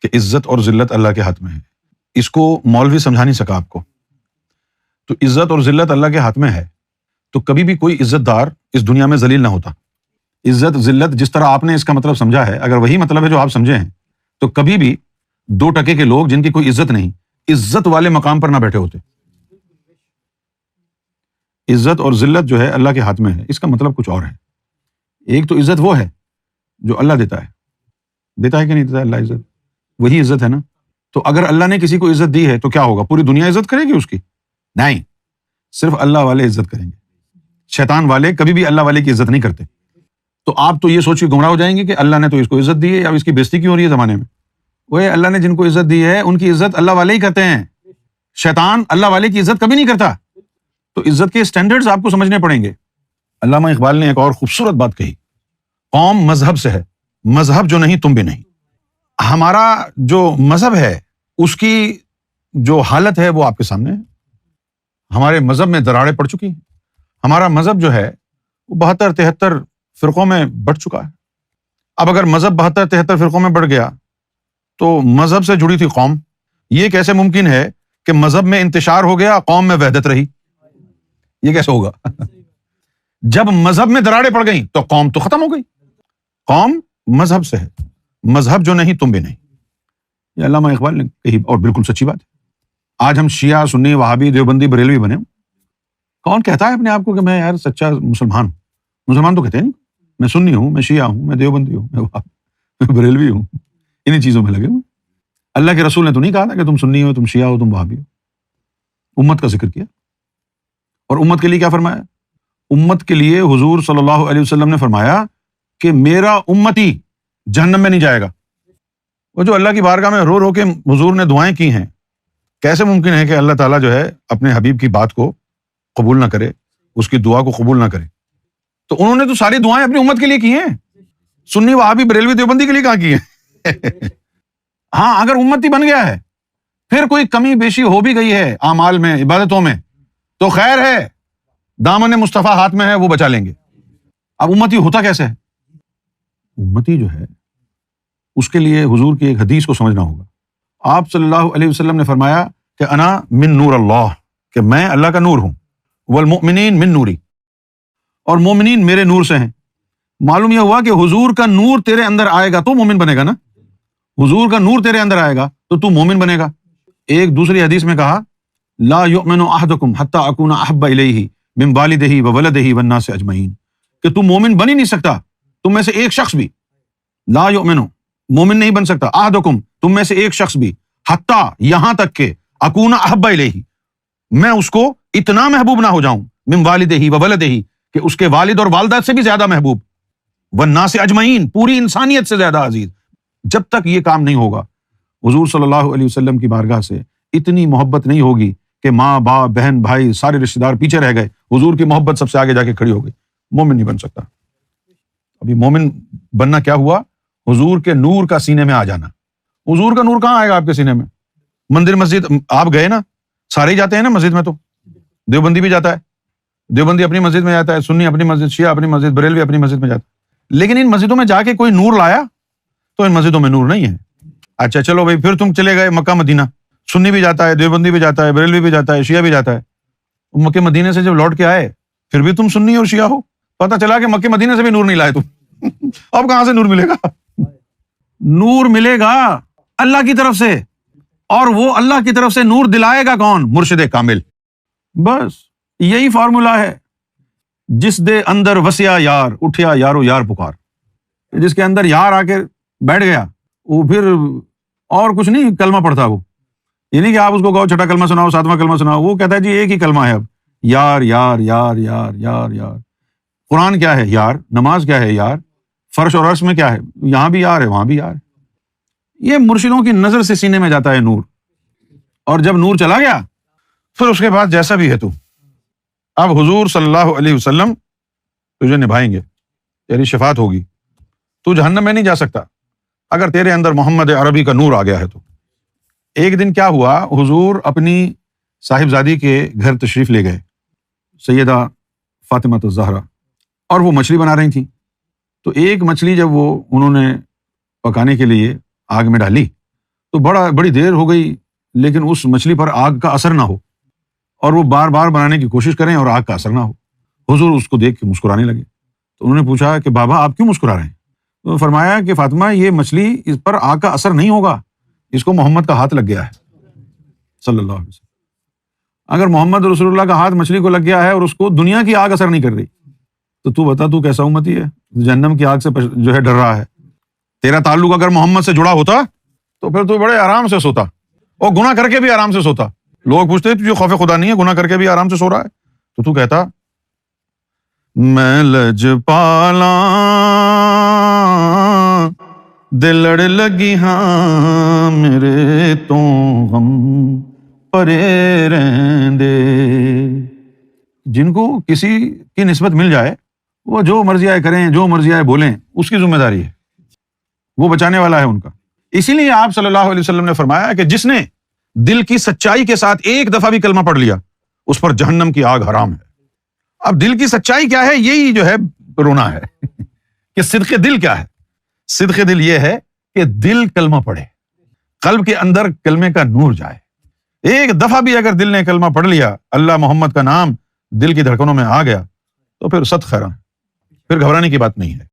کہ عزت اور ذلت اللہ کے ہاتھ میں ہے. اس کو مولوی سمجھا نہیں سکا آپ کو. تو عزت اور ذلت اللہ کے ہاتھ میں ہے تو کبھی بھی کوئی عزت دار اس دنیا میں ذلیل نہ ہوتا. عزت ذلت جس طرح آپ نے اس کا مطلب سمجھا ہے، اگر وہی مطلب ہے جو آپ سمجھے ہیں تو کبھی بھی 2% کے لوگ جن کی کوئی عزت نہیں، عزت والے مقام پر نہ بیٹھے ہوتے. عزت اور ذلت جو ہے اللہ کے ہاتھ میں ہے، اس کا مطلب کچھ اور ہے. ایک تو عزت وہ ہے جو اللہ دیتا ہے کہ نہیں دیتا اللہ عزت؟ وہی عزت ہے نا. تو اگر اللہ نے کسی کو عزت دی ہے تو کیا ہوگا؟ پوری دنیا عزت کرے گی اس کی؟ نہیں، صرف اللہ والے عزت کریں گے. شیطان والے کبھی بھی اللہ والے کی عزت نہیں کرتے. تو آپ تو یہ سوچ کے گمراہ ہو جائیں گے کہ اللہ نے تو اس کو عزت دی ہے، اب اس کی بےزتی کیوں ہو رہی ہے زمانے میں؟ وہ اللہ نے جن کو عزت دی ہے ان کی عزت اللہ والے ہی کرتے ہیں. شیطان اللہ والے کی عزت کبھی نہیں کرتا. تو عزت کے اسٹینڈرڈز آپ کو سمجھنے پڑیں گے. علامہ اقبال نے ایک اور خوبصورت بات کہی، قوم مذہب سے ہے، مذہب جو نہیں تم بھی نہیں. ہمارا جو مذہب ہے اس کی جو حالت ہے وہ آپ کے سامنے ہے. ہمارے مذہب میں دراڑیں پڑ چکی ہیں. ہمارا مذہب جو ہے وہ 72-73 فرقوں میں بٹ چکا ہے. اب اگر مذہب 72-73 فرقوں میں بٹ گیا تو مذہب سے جڑی تھی قوم. یہ کیسے ممکن ہے کہ مذہب میں انتشار ہو گیا، قوم میں وحدت رہی؟ یہ کیسے ہوگا؟ جب مذہب میں دراڑیں پڑ گئیں تو قوم تو ختم ہو گئی. قوم مذہب سے ہے، مذہب جو نہیں تم بھی نہیں. یہ علامہ اقبال نے کہی اور بالکل سچی بات ہے. آج ہم شیعہ، سنی، وہابی، دیوبندی، بریلوی بنے. کون کہتا ہے اپنے آپ کو کہ میں یار سچا مسلمان ہوں؟ مسلمان تو کہتے ہیں نہیں. میں سنی ہوں، میں شیعہ ہوں، میں دیوبندی ہوں، میں بریلوی ہوں. انہیں چیزوں میں لگے ہوئے. اللہ کے رسول نے تو نہیں کہا تھا کہ تم سنی ہو، تم شیعہ ہو، تم وہابی ہو. امت کا ذکر کیا. اور امت کے لیے کیا فرمایا؟ امت کے لیے حضور صلی اللہ علیہ وسلم نے فرمایا کہ میرا امتی جہنم میں نہیں جائے گا. وہ جو اللہ کی بارگاہ میں رو رو کے حضور نے دعائیں کی ہیں، کیسے ممکن ہے کہ اللہ تعالیٰ جو ہے اپنے حبیب کی بات کو قبول نہ کرے، اس کی دعا کو قبول نہ کرے؟ تو انہوں نے تو ساری دعائیں اپنی امت کے لیے کی ہیں. سنی، وہابی، بریلوی، دیوبندی کے لیے کہاں کی ہیں؟ ہاں، اگر امتی بن گیا ہے، پھر کوئی کمی بیشی ہو بھی گئی ہے اعمال میں، عبادتوں میں، تو خیر ہے، دامن مصطفیٰ ہاتھ میں ہے، وہ بچا لیں گے. اب امتی ہوتا کیسے ہے؟ امتی جو ہے اس کے لیے حضور کی ایک حدیث کو سمجھنا ہوگا. آپ صلی اللہ علیہ وسلم نے فرمایا کہ انا من نور اللہ، کہ میں اللہ کا نور ہوں. والمؤمنین من نوری، اور مومنین میرے نور سے ہیں. معلوم یہ ہوا کہ حضور کا نور تیرے اندر آئے گا تو مومن بنے گا نا. حضور کا نور تیرے اندر آئے گا تو مومن بنے گا. ایک دوسری حدیث میں کہا لا یؤمن احدکم حتی اکون احب الیہ من والدہ وولدہ والناس اجمعین، کہ تم مومن بن ہی نہیں سکتا، تم میں سے ایک شخص بھی. لا یؤمن، مومن نہیں بن سکتا، احدکم، تم میں سے ایک شخص بھی، حتی، یہاں تک کہ اکون احب الیہ، میں اس کو اتنا محبوب نہ ہو جاؤں، من والدہ وولدہ، کہ اس کے والد اور والدہ سے بھی زیادہ محبوب، والناس اجمعین، پوری انسانیت سے زیادہ عزیز. جب تک یہ کام نہیں ہوگا، حضور صلی اللہ علیہ وسلم کی بارگاہ سے اتنی محبت نہیں ہوگی کہ ماں، باپ، بہن، بھائی، سارے رشتے دار پیچھے رہ گئے، حضور کی محبت سب سے آگے جا کے کھڑی ہو گئی. مومن نہیں بن سکتا. ابھی مومن بننا کیا ہوا؟ حضور کے نور کا سینے میں آ جانا. حضور کا نور کہاں آئے گا آپ کے سینے میں؟ مندر مسجد آپ گئے نا، سارے ہی جاتے ہیں نا مسجد میں. تو دیوبندی بھی جاتا ہے، دیوبندی اپنی مسجد میں جاتا ہے، سنی اپنی مسجد، شیعہ اپنی مسجد، بریلوی اپنی مسجد میں جاتا ہے. لیکن ان مسجدوں میں جا کے کوئی نور لایا؟ تو ان مسجدوں میں نور نہیں ہے. اچھا چلو بھائی، پھر تم چلے گئے مکہ مدینہ، سنی بھی جاتا ہے، دیوبندی بھی جاتا ہے، بریلوی بھی جاتا ہے، شیعہ بھی جاتا ہے. مکہ مدینے سے جب لوٹ کے آئے پھر بھی تم سنی اور شیعہ ہو. پتہ چلا کہ مکہ مدینے سے بھی نور نہیں لائے تم. اب کہاں سے نور ملے گا؟ نور ملے گا اللہ کی طرف سے، اور وہ اللہ کی طرف سے نور دلائے گا کون؟ مرشد کامل. بس یہی فارمولا ہے. جس دے اندر وسیا یار، اٹھیا یارو یار پکار. جس کے اندر یار آ کے بیٹھ گیا وہ پھر اور کچھ نہیں کلمہ پڑھتا. وہ یہ نہیں کہ آپ اس کو کہو چھٹا کلمہ سناؤ، ساتواں کلمہ سناؤ، وہ کہتا ہے جی ایک ہی کلمہ ہے اب، یار یار یار یار یار یار. قرآن کیا ہے؟ یار. نماز کیا ہے؟ یار. فرش اور عرش میں کیا ہے؟ یہاں بھی یار ہے، وہاں بھی یار ہے. یہ مرشدوں کی نظر سے سینے میں جاتا ہے نور. اور جب نور چلا گیا پھر اس کے بعد جیسا بھی ہے تو اب حضور صلی اللہ علیہ وسلم تجھے نبھائیں گے، تیری شفاعت ہوگی. تو جہنم میں نہیں جا سکتا اگر تیرے اندر محمد عربی کا نور آ گیا ہے تو. ایک دن کیا ہوا، حضور اپنی صاحبزادی کے گھر تشریف لے گئے، سیدہ فاطمہ الزہرا، اور وہ مچھلی بنا رہی تھیں. تو ایک مچھلی جب انہوں نے پکانے کے لیے آگ میں ڈالی تو بڑی دیر ہو گئی لیکن اس مچھلی پر آگ کا اثر نہ ہو، اور وہ بار بار بنانے کی کوشش کریں اور آگ کا اثر نہ ہو۔ حضور اس کو دیکھ کے مسکرانے لگے۔ تو انہوں نے پوچھا کہ بابا آپ کیوں مسکرا رہے ہیں؟ تو فرمایا کہ فاطمہ یہ مچھلی، اس پر آگ کا اثر نہیں ہوگا، اس کو محمد کا ہاتھ لگ گیا ہے صلی اللہ علیہ وسلم۔ اگر محمد رسول اللہ کا ہاتھ مچھلی کو لگ گیا ہے اور اس کو دنیا کی آگ اثر نہیں کر رہی، تو بتا تو کیسا امتی ہے، جہنم کی آگ سے جو ہے ڈر رہا ہے۔ تیرا تعلق اگر محمد سے جڑا ہوتا تو پھر تو بڑے آرام سے سوتا، اور گناہ کر کے بھی آرام سے سوتا۔ لوگ پوچھتے تجھے خوف خدا نہیں ہے، گناہ کر کے بھی آرام سے سو رہا ہے؟ تو کہتا میں لج پالا دل لڑ لگی ہاں میرے تو غم پرے رہندے۔ جن کو کسی کی نسبت مل جائے وہ جو مرضی آئے کریں، جو مرضی آئے بولیں، اس کی ذمہ داری ہے، وہ بچانے والا ہے ان کا۔ اسی لیے آپ صلی اللہ علیہ وسلم نے فرمایا کہ جس نے دل کی سچائی کے ساتھ ایک دفعہ بھی کلمہ پڑھ لیا اس پر جہنم کی آگ حرام ہے۔ اب دل کی سچائی کیا ہے؟ یہی جو ہے رونا ہے کہ صدق دل کیا ہے؟ صدق دل یہ ہے کہ دل کلمہ پڑھے، قلب کے اندر کلمے کا نور جائے۔ ایک دفعہ بھی اگر دل نے کلمہ پڑھ لیا، اللہ محمد کا نام دل کی دھڑکنوں میں آ گیا، تو پھر صد خیراں، پھر گھبرانے کی بات نہیں ہے۔